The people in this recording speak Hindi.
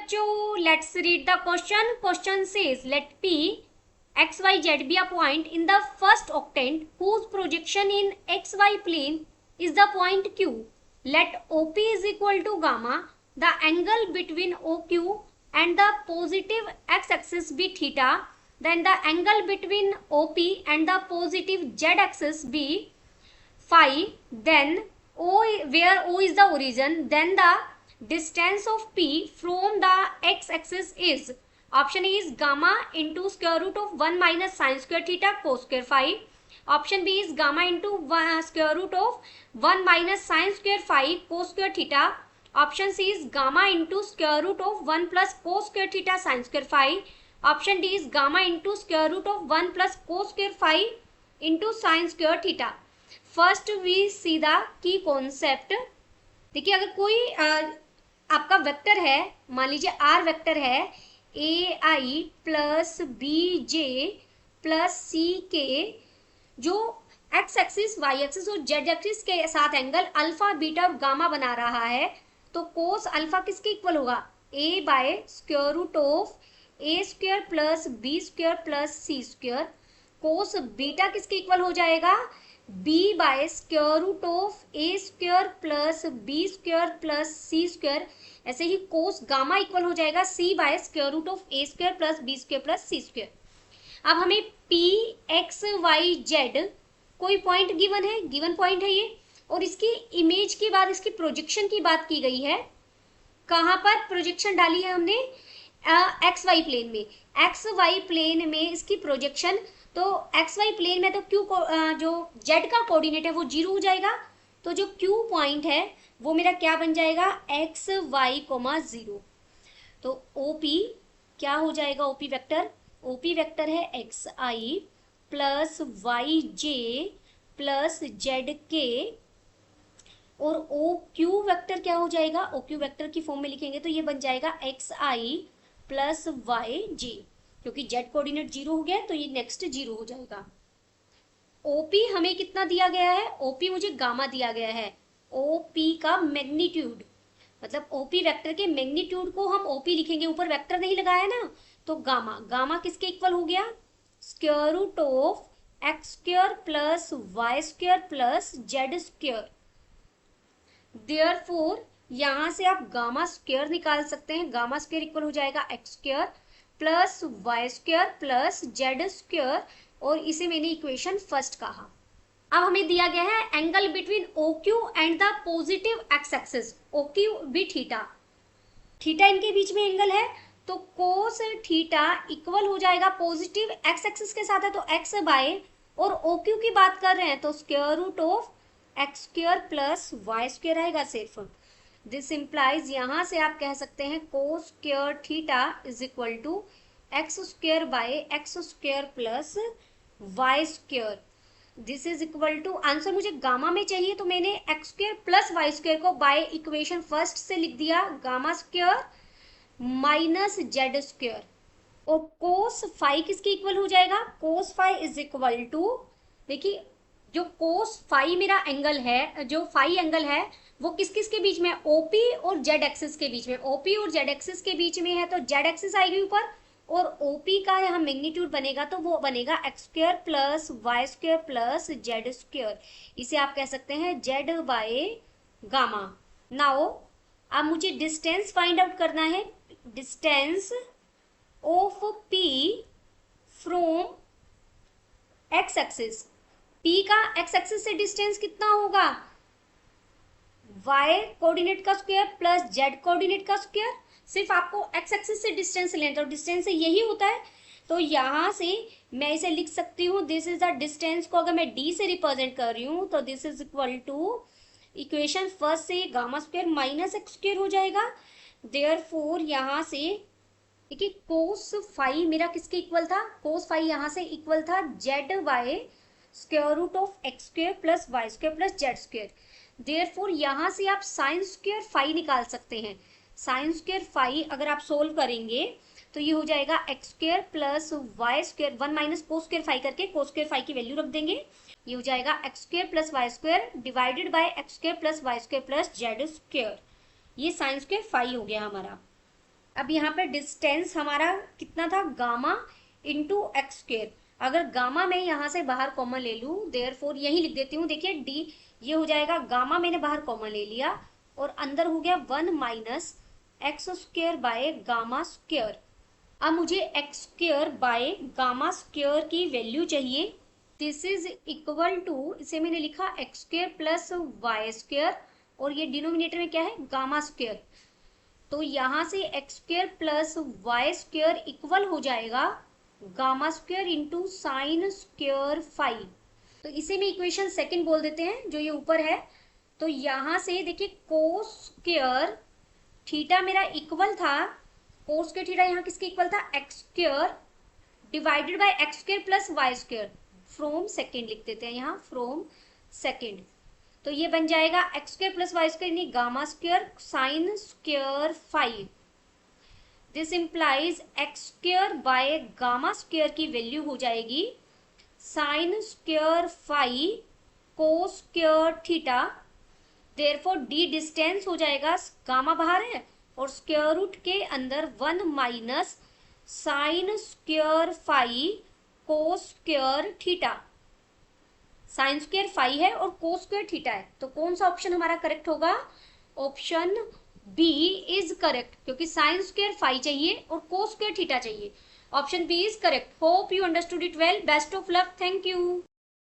बच्चों, let's read the question. Question says late P XYZ be a point in the first octant whose projection in XY plane is the point Q. Let OP is equal to gamma. The angle between OQ and the positive x-axis be theta. Then the angle between OP and the positive z-axis be phi. Then where O is the origin, then the distance of P from the x-axis is, option A is gamma into square root of 1 minus sin square theta cos square phi. Option B is gamma into square root of 1 minus sin square phi cos square theta. Option C is gamma into square root of 1 plus cos square theta sin square phi. Option D is gamma into square root of 1 plus cos square phi into sin square theta. First we see the की कॉन्सेप्ट. देखिए, अगर कोई आपका वेक्टर है, मान लीजिए आर वेक्टर है, a i plus b j plus c के, जो एक्स एक्सिस वाई एक्सिस और जेड एक्सिस के साथ एंगल अल्फा बीटा और गामा बना रहा है, तो कोस अल्फा किसके इक्वल होगा? A by square root of a square plus b square plus c square. Cos beta किसके इक्वल हो जाएगा? b by square root of a square plus b square plus c square. ऐसे ही कोस गामा इक्वल हो जाएगा c by square root of a square plus b square plus c square. अब हमें p x y z कोई पॉइंट गिवन है, गिवन पॉइंट है ये, और इसकी इमेज की बात, इसकी प्रोजेक्शन की बात की गई है. कहाँ पर प्रोजेक्शन डाली है हमने? एक्स वाई प्लेन में. एक्स वाई प्लेन में इसकी प्रोजेक्शन, तो एक्स वाई प्लेन में तो क्यू को जो जेड का कोऑर्डिनेट है वो 0 हो जाएगा. तो जो क्यू पॉइंट है वो मेरा क्या बन जाएगा? X y comma 0. तो ओपी क्या हो जाएगा? ओपी वेक्टर, ओपी वेक्टर है x i plus y j plus z k, और ओ क्यू वेक्टर क्या हो जाएगा? ओ क्यू वेक्टर की फॉर्म में लिखेंगे तो ये बन जाएगा x i plus y j, क्योंकि जेड कोऑर्डिनेट 0 हो गया तो ये नेक्स्ट 0 हो जाएगा. ओपी हमें कितना दिया गया है? ओपी मुझे गामा दिया गया है. ओपी का मैग्नीट्यूड, मतलब ओपी वेक्टर के मैग्नीट्यूड को हम ओपी लिखेंगे, ऊपर वेक्टर नहीं लगाया ना, तो गामा. गामा किसके इक्वल हो गया? Square root of x square plus y square plus z square. Therefore यहां से आप गामा स्क्वायर निकाल सकते हैं. गामा स्क्वायर इक्वल हो जाएगा x square plus y square plus z square, और इसे मैंने इक्वेशन फर्स्ट कहा. अब हमें दिया गया है angle between O Q and the positive x axis. O Q भी थीटा, थीटा इनके बीच में एंगल है, तो कोस थीटा इक्वल हो जाएगा, पॉजिटिव एक्स एक्सिस के साथ है तो एक्स बाय, और ओ क्यू की बात कर रहे हैं तो square root of x square plus y square आएगा सिर्फ. दिस इम्प्लाइज, यहां से आप कह सकते हैं cos square theta is equal to x square by x square plus y square. This is equal to, answer मुझे गामा में चाहिए तो मैंने x square plus y square को बाय इक्वेशन फर्स्ट से लिख दिया, gamma square minus z square. और कोस फाई किसके इक्वल हो जाएगा? Cos phi is equal to, देखिए जो कोस फाई मेरा एंगल है, जो फाई एंगल है वो किस किस के बीच में? ओपी और जेड एक्सिस के बीच में. ओपी और जेड एक्सिस के बीच में है तो जेड एक्सिस आएगी ऊपर, और ओपी का यहाँ मैग्नीट्यूड बनेगा तो वो बनेगा x square plus y square plus z square. इसे आप कह सकते हैं जेड बाय गामा. नाउ अब मुझे डिस्टेंस फाइंड आउट करना है. Distance of P from x axis. P का एक्स एक्सिस से डिस्टेंस कितना होगा? y कोऑर्डिनेट का स्क्वायर प्लस z कोऑर्डिनेट का स्क्वायर. सिर्फ आपको x एक्सिस से डिस्टेंस लेना, तो डिस्टेंस से यही होता है. तो यहां से मैं इसे लिख सकती हूँ, दिस इज द डिस्टेंस को अगर मैं d से रिप्रेजेंट कर रही हूँ तो this is equal to equation first से gamma square minus x square हो जाएगा. देयरफॉर यहां से देखिए कोस फाई मेरा किसके इक्वल था? कोस फाई यहां से इक्वल था z by square root of x square plus y square plus z square. Therefore यहां से आप साइन स्क्वायर फाई निकाल सकते हैं. साइन स्क्वायर फाई अगर आप सोल्व करेंगे तो ये हो जाएगा x square plus y square, 1 minus cos square phi करके कोस स्क्वायर फाई की वैल्यू रख देंगे. ये हो जाएगा x square plus y square divided by x square plus y square plus z square. ये साइन स्क्वायर फाई हो गया हमारा. अब यहाँ पे डिस्टेंस हमारा कितना था, गामा इंटू एक्स स्क्वेयर। अगर गामा मैं यहाँ से बाहर कॉमन ले लूँ, देयरफॉर यही लिख देती हूँ, देखिए डी ये हो जाएगा, गामा मैंने बाहर कॉमन ले लिया और अंदर हो गया 1 minus x square by gamma square. अब मुझे x square by gamma square की वैल्यू चाहिए। दिस इज इक्वल टू, इसे मैंने लिखा x square plus y square और ये डिनोमिनेटर में क्या है, गामा स्क्वेयर। तो यहाँ से x square plus y square equal हो जाएगा gamma square into sine square five. तो इसे मैं इक्वेशन सेकंड बोल देते हैं, जो ये ऊपर है। तो यहाँ से देखिए कोस स्क्वेयर थीटा मेरा इक्वल था, कोस स्क्वेयर थीटा यहाँ किसके इक्वल था, x square divided by x square plus y square from second लिख देते हैं यहाँ, फ्रॉम सेकेंड। तो ये बन जाएगा x square plus y square यानी gamma square sine square five. This implies x square by gamma square की वैल्यू हो जाएगी sine square five cos square theta. Therefore d distance हो जाएगा, गामा बाहर है और स्क्वेयर रूट के अंदर 1 minus sign square five cos square theta. Sign square five है और कोस स्क्वेयर थीटा है, तो कौन सा ऑप्शन हमारा करेक्ट होगा, ऑप्शन बी इज करेक्ट, क्योंकि साइन स्क्वेयर फाइव चाहिए और कोस स्क्वेयर थीटा चाहिए। Option B is correct. Hope you understood it well. Best of luck. Thank you.